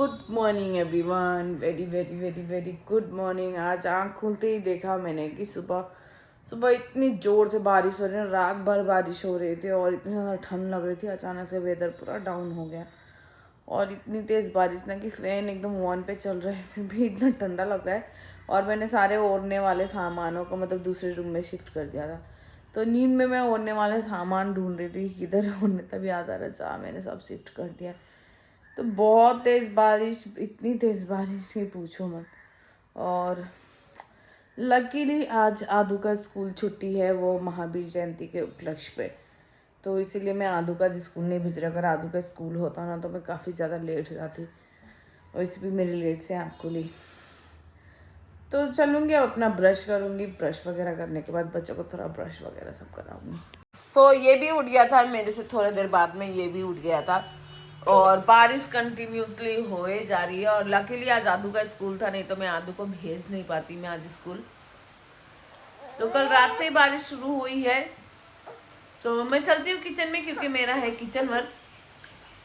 Good morning everyone, very very very very good morning. आज आँख खुलते ही देखा मैंने कि सुबह सुबह इतनी ज़ोर से बारिश हो रही है, रात भर बारिश हो रही थी और इतनी ज़्यादा ठंड लग रही थी। अचानक से वेदर पूरा डाउन हो गया और इतनी तेज़ बारिश ना कि फ़ैन एकदम वन पे चल रहा है, फिर भी इतना ठंडा लग रहा है। और मैंने सारे ओढ़ने वाले सामानों को मतलब दूसरे रूम में शिफ्ट कर दिया था, तो नींद में मैं ओढ़ने वाले सामान ढूंढ रही थी किधर ओढ़ने, तभी याद आ रहा था मैंने सब शिफ्ट कर दिया। तो बहुत तेज़ बारिश, इतनी तेज़ बारिश ही पूछो मत। और लकीली आज आदू का स्कूल छुट्टी है, वो महावीर जयंती के उपलक्ष्य पे, तो इसीलिए मैं आदू का स्कूल नहीं भेज रहा। अगर आदू का स्कूल होता ना तो मैं काफ़ी ज़्यादा लेट हो जाती, और इसी भी मेरी लेट से आँख खुली। तो चलूँगी, अब अपना ब्रश करूँगी, ब्रश वगैरह करने के बाद बच्चों को थोड़ा ब्रश वगैरह सब कराऊँगी। तो ये भी उठ गया था मेरे से थोड़ी देर बाद में, ये भी उठ गया था और बारिश कंटिन्यूसली होए जा रही है। और लकीली आज आदू का स्कूल था, नहीं तो मैं आदू को भेज नहीं पाती मैं आज स्कूल। तो कल रात से ही बारिश शुरू हुई है, तो मैं चलती हूँ किचन में क्योंकि मेरा है किचन वर्क,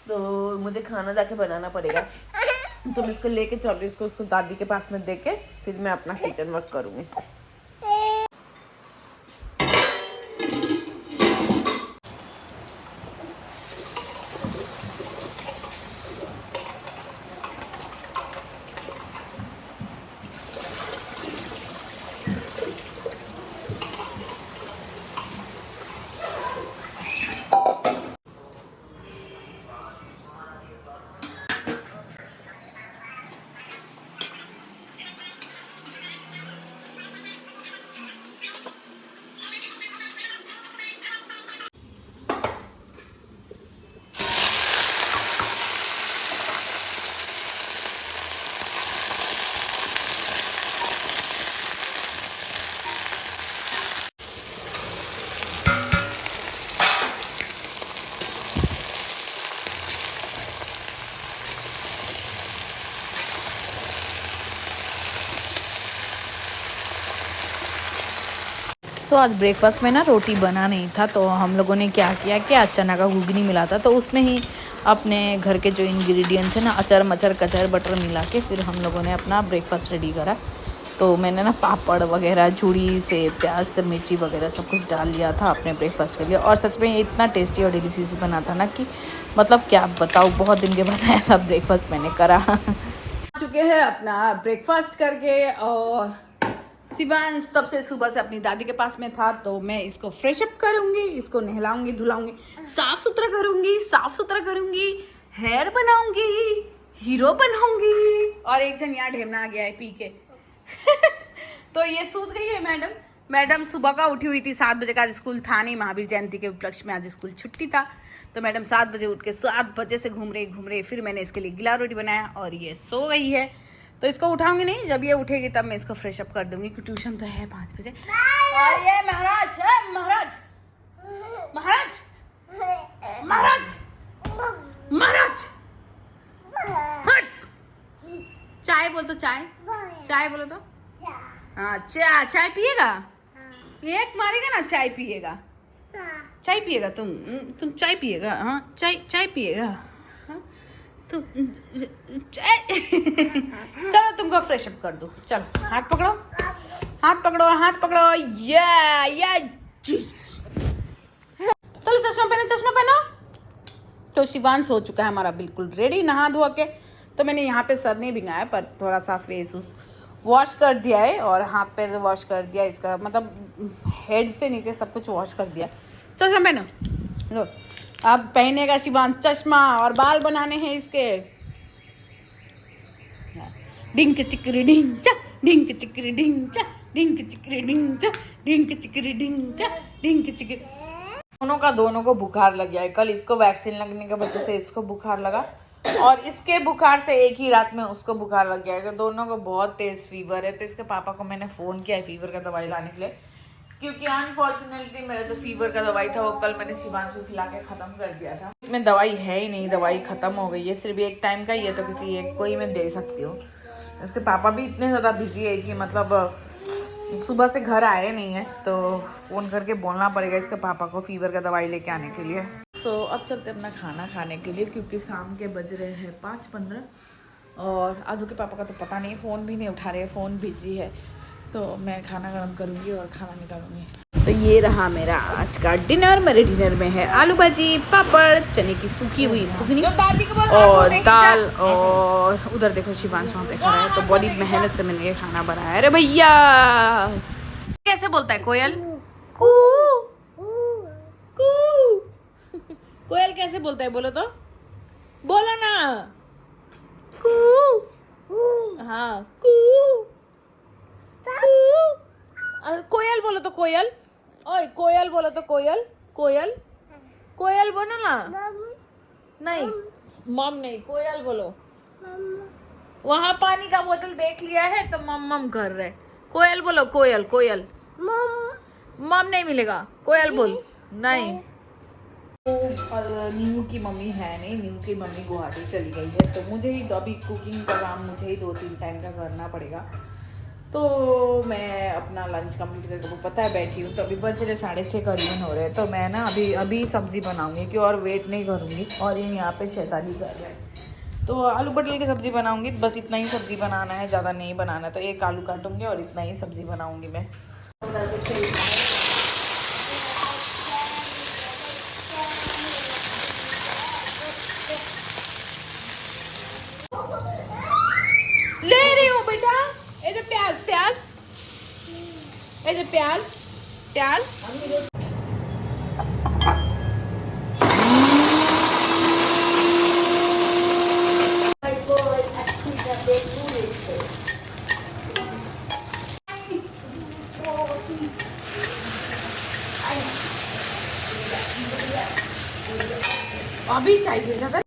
तो मुझे खाना जाके बनाना पड़ेगा। तो मैं इसको लेके चल रही हूँ, उसको दादी के पास में दे के फिर मैं अपना किचन वर्क करूँगी। तो आज ब्रेकफास्ट में ना रोटी बना नहीं था, तो हम लोगों ने क्या किया कि आज चना का घुगनी मिला था, तो उसमें ही अपने घर के जो इंग्रेडिएंट्स हैं ना, अचार मचर कचर बटर मिला के फिर हम लोगों ने अपना ब्रेकफास्ट रेडी करा। तो मैंने ना पापड़ वगैरह, चूड़ी से प्याज से मिर्ची वगैरह सब कुछ डाल लिया था अपने ब्रेकफास्ट के लिए। और सच में इतना टेस्टी और डिलीशियस बना था ना कि मतलब क्या बताऊँ, बहुत दिन के बाद ऐसा ब्रेकफास्ट मैंने करा। चुके हैं अपना ब्रेकफास्ट करके, और शिवांश तब से सुबह से अपनी दादी के पास में था, तो मैं इसको फ्रेश अप करूंगी, इसको नहलाऊंगी धुलाऊंगी, साफ सुथरा करूंगी, हेयर बनाऊंगी, हीरो बनाऊंगी। और एक जन यहाँ ढेमना आ गया है पी के। तो ये सूत गई है मैडम सुबह का उठी हुई थी 7 बजे का, आज स्कूल था नहीं, महावीर जयंती के उपलक्ष्य में आज स्कूल छुट्टी था। तो मैडम 7 बजे उठ के 7 बजे से घूम रही, फिर मैंने इसके लिए गिला रोटी बनाया और ये सो गई है। तो इसको उठाऊंगी नहीं, जब ये उठेगी तब मैं इसको फ्रेश अप कर दूंगी, क्योंकि ट्यूशन तो है 5 बजे। और ये महाराज है, महाराज हट। चाय बोल तो, चाय बोलो तो। हाँ, चाय पिएगा, एक मारेगा ना, चाय पिएगा तुम चाय पिएगा। हाँ, चाय पिएगा तुम। चलो तुमको फ्रेश अप कर दूं, चलो हाथ पकड़ो, या चलो चश्मा पहनो। तो शिवांश हो चुका है हमारा बिल्कुल रेडी नहा धो के। तो मैंने यहाँ पे सर नहीं भिंगाया, पर थोड़ा सा फेस वॉश कर दिया है और हाथ पैर वॉश कर दिया, इसका मतलब हेड से नीचे सब कुछ वॉश कर दिया। चश्मा पहनो, लो अब पहनेगा शिवांश चश्मा, और बाल बनाने हैं इसके। डिंक चिकरी डिंग चा, डिंक चिकरी डिंग चा, डिंक चिकरी डिंग चा, डिंक चिकरी डिंग चा, डिंक चिकरी। दोनों को बुखार लग गया है। कल इसको वैक्सीन लगने की वजह से इसको बुखार लगा, और इसके बुखार से एक ही रात में उसको बुखार लग गया है। दोनों को बहुत तेज फीवर है। तो इसके पापा को मैंने फ़ोन किया है फीवर का दवाई लाने के लिए, क्योंकि अनफॉर्चुनेटली मेरा जो फीवर का दवाई था वो कल मैंने शिवांश को खिला के ख़त्म कर दिया था। इसमें दवाई है ही नहीं, दवाई ख़त्म हो गई है, सिर्फ एक टाइम का ही है, तो किसी एक को ही मैं दे सकती हूँ। इसके पापा भी इतने ज़्यादा बिजी है कि मतलब सुबह से घर आए नहीं है, तो फ़ोन करके बोलना पड़ेगा इसके पापा को फीवर का दवाई लेके आने के लिए। अब चलते अपना खाना खाने के लिए, क्योंकि शाम के बज रहे हैं 5:15 और आदू के पापा का तो पता नहीं, फ़ोन भी नहीं उठा रहे, फ़ोन बिजी है। तो मैं खाना गर्म करूँगी और खाना निकालूंगी। तो ये रहा मेरा आज का डिनर। मेरे डिनर में है आलू भाजी, पापड़, चने की सूखी हुई घुगनी और दाल। और उधर देखो शिवांश वहाँ पे खड़ा है। तो बड़ी मेहनत से मैंने ये खाना बनाया। अरे भैया कैसे बोलता है कोयल? कू कू। कोयल कैसे बोलता है बोलो तो, बोलो ना। कू। हाँ कू। कोयल बोलो तो कोयल। ओए कोयल बोलो तो कोयल। कोयल कोयल बोलो ना। नहीं मम नहीं, कोयल बोलो। वहाँ पानी का बोतल देख लिया है तो मम मम कर रहे। कोयल बोलो, कोयल कोयल। मम नहीं मिलेगा, कोयल बोल। नहीं। और नीमू की मम्मी है नहीं, नीमू की मम्मी गुवाहाटी चली गई है। तो मुझे ही अभी कुकिंग का काम मुझे ही 2-3 टाइम का करना पड़ेगा। तो मैं अपना लंच कंप्लीट करके, वो पता है बैठी हूँ। तो अभी बज रहे 6:30 करीबन हो रहे हैं। तो मैं ना अभी सब्ज़ी बनाऊँगी कि और वेट नहीं करूँगी। और ये यहाँ पे शैतानी कर रहे हैं। तो आलू पटल की सब्ज़ी बनाऊँगी, बस इतना ही सब्ज़ी बनाना है, ज़्यादा नहीं बनाना है। तो एक आलू काटूँगी और इतना ही सब्ज़ी बनाऊँगी मैं। ले रही हूँ बेटा। ऐसे प्याज प्याज, ऐसे प्याज प्याज। अभी चाहिए था।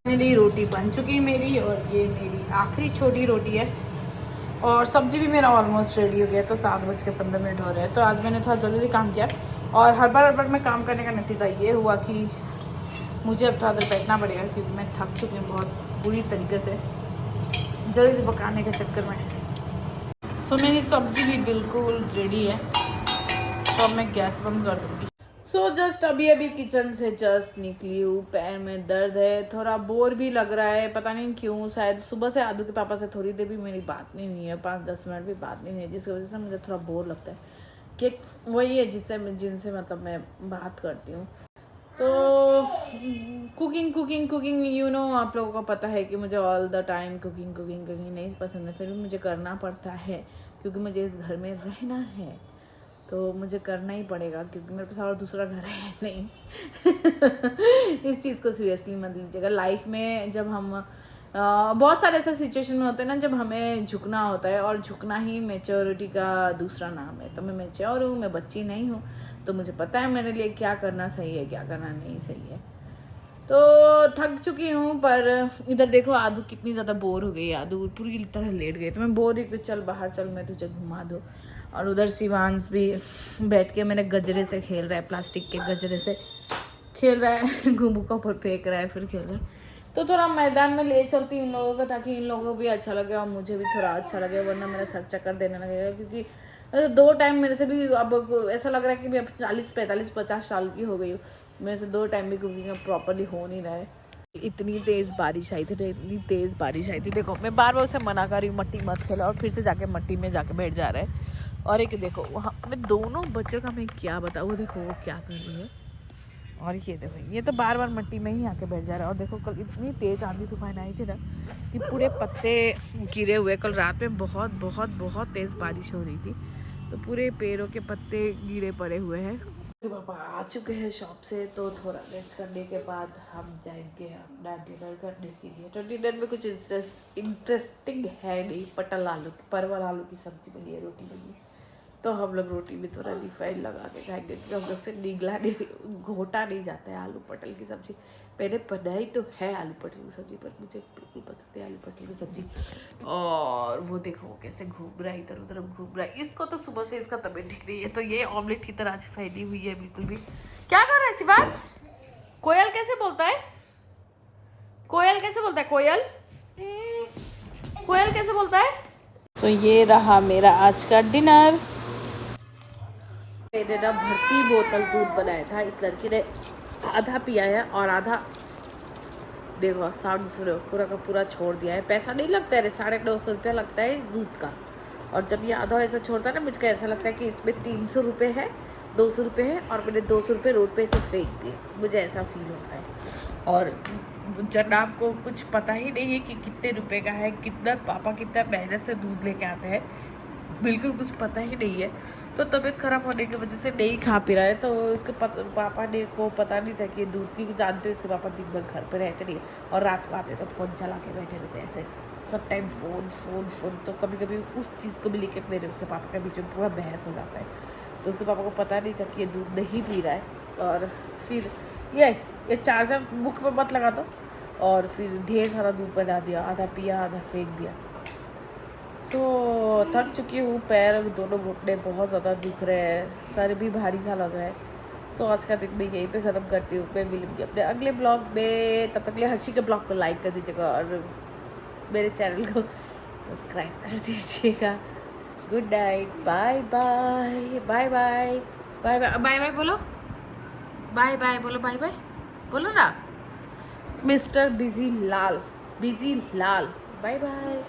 फाइनली रोटी बन चुकी है मेरी, और ये मेरी आखिरी छोटी रोटी है। और सब्जी भी मेरा ऑलमोस्ट रेडी हो गया। तो 7:15 हो रहे हैं। तो आज मैंने थोड़ा जल्दी काम किया। और हर बार में काम करने का नतीजा ये हुआ कि मुझे अब थोड़ा देर बैठना पड़ेगा, क्योंकि मैं थक चुकी हूँ बहुत पूरी तरीके से जल्दी पकाने के चक्कर में। सो मेरी सब्ज़ी भी बिल्कुल रेडी है। तो अब मैं गैस बंद कर दूँगी। सो जस्ट अभी किचन से जस्ट निकली हूँ। पैर में दर्द है, थोड़ा बोर भी लग रहा है, पता नहीं क्यों। शायद सुबह से आदू के पापा से थोड़ी देर भी मेरी बात नहीं हुई है, 5-10 मिनट भी बात नहीं हुई है, जिसकी वजह से मुझे थोड़ा बोर लगता है। कि वही है जिनसे मतलब मैं बात करती हूँ। तो कुकिंग यू नो, आप लोगों को पता है कि मुझे ऑल द टाइम कुकिंग नहीं पसंद है। फिर भी मुझे करना पड़ता है, क्योंकि मुझे इस घर में रहना है। तो मुझे करना ही पड़ेगा, क्योंकि मेरे पास और दूसरा घर है नहीं। इस चीज़ को सीरियसली मत लीजिएगा। लाइफ में जब हम बहुत सारे ऐसे सिचुएशन में होते हैं ना, जब हमें झुकना होता है, और झुकना ही मैच्योरिटी का दूसरा नाम है। तो मैं मैच्योर हूँ, मैं बच्ची नहीं हूँ। तो मुझे पता है मेरे लिए क्या करना सही है, क्या करना नहीं सही है। तो थक चुकी हूँ। पर इधर देखो आदू कितनी ज़्यादा बोर हो गई। आदू पूरी तरह लेट गई। तो मैं बोर ही, चल बाहर चल, मैं तुझे घुमा दूँ। और उधर शिवांश भी बैठ के मेरे गजरे से खेल रहा है, प्लास्टिक के गजरे से खेल रहा है। घुमू का ऊपर फेंक रहा है, फिर खेल रहा है। तो थोड़ा मैदान में ले चलती हूँ इन लोगों को, ताकि इन लोगों को भी अच्छा लगे और मुझे भी थोड़ा अच्छा लगे, वरना मेरा सर चक्कर देने लगेगा। क्योंकि 2 टाइम मेरे से भी अब ऐसा लग रहा है कि मैं 40, 45, 50 साल की हो गई हूँ। मेरे से 2 टाइम भी कुकिंग प्रॉपरली हो नहीं रहा है। इतनी तेज़ बारिश आई थी, इतनी तेज़ बारिश आई थी। देखो मैं बार बार उसे मना कर रही हूँ मट्टी मत खेला, और फिर से जाके मट्टी में जाके बैठ जा रहा है। और एक देखो वहाँ मैं दोनों बच्चों का मैं क्या बताऊँ, वो देखो वो क्या कर रही है। और ये देखो ये तो बार बार मट्टी में ही आके बैठ जा रहा है। और देखो कल इतनी तेज़ आंधी तूफान आई थी ना, कि पूरे पत्ते गिरे हुए। कल रात में बहुत बहुत बहुत तेज़ बारिश हो रही थी, तो पूरे पेड़ों के पत्ते गिरे पड़े हुए हैं। पापा आ चुके हैं शॉप से, तो थोड़ा रेस्ट करने के बाद हम जाएंगे अपना डिनर करने के लिए। तो डिनर में कुछ इंटरेस्टिंग है नहीं, परवल आलू की सब्जी बनी है, रोटी बनी है। तो हम लोग रोटी में थोड़ा रिफाइंड लगा के खाएंगे, क्योंकि हम लोग से निगला नहीं, घोटा नहीं जाता है आलू पटल की सब्जी। मैंने बनाई तो है आलू पटल की सब्जी, पर मुझे बिल्कुल पसंद है आलू पटल की सब्जी। और वो देखो कैसे घूम रहा है, इधर उधर घूम रहा है। इसको तो सुबह से इसका तबीयत ठीक नहीं है, तो ये ऑमलेट की तरह आज फैली हुई है बिल्कुल भी। क्या कर रहा है शिवांग? कोयल कैसे बोलता है? कोयल कैसे बोलता है? कोयल कोयल कैसे बोलता है? तो ये रहा मेरा आज का डिनर। मैंने ना भर्ती बोतल दूध बनाया था, इस लड़की ने आधा पिया है और आधा, देखो साउंड सुनो, पूरा का पूरा छोड़ दिया है। पैसा नहीं लगता है, 950 रुपया लगता है इस दूध का। और जब ये आधा ऐसा छोड़ता है ना, मुझको ऐसा लगता है कि इसमें 300 रुपये है, 200 रुपये है, और मैंने 200 रुपये रोड पे से फेंक दिए। मुझे ऐसा फील होता है। और जनाब को कुछ पता ही नहीं है कि कितने रुपए का है, कितना पापा कितना मेहनत से दूध लेके आते हैं, बिल्कुल कुछ पता ही नहीं है। तो तबीयत खराब होने की वजह से नहीं खा पी रहा है। तो उसके पापा ने को पता नहीं था कि दूध की, जानते हो इसके पापा दिन भर घर पे रहते नहीं, और रात को आते तो फ़ोन चला के बैठे रहते ऐसे सब टाइम, फ़ोन फ़ोन फ़ोन। तो कभी कभी उस चीज़ को भी लेके मेरे उसके पापा के बीच में पूरा बहस हो जाता है। तो उसके पापा को पता नहीं था कि ये दूध नहीं पी रहा है। और फिर ये चार्जर मुख में मत लगा दो, और फिर ढेर सारा दूध बना दिया, आधा पिया आधा फेंक दिया। तो थक चुकी हूँ, पैर दोनों घुटने बहुत ज़्यादा दुख रहे हैं, सर भी भारी सा लग रहा है। सो आज का दिन मैं यहीं पे ख़त्म करती हूँ। मैं मिलूँगी अपने अगले ब्लॉग में। तब तक के लिए हर्षी के ब्लॉग को लाइक कर दीजिएगा और मेरे चैनल को सब्सक्राइब कर दीजिएगा। Good night, bye bye bye bye bye bye bye bye बोलो, बाय बाय बोलो, बाय बाय बोलो ना, mister busy Lal, bye bye.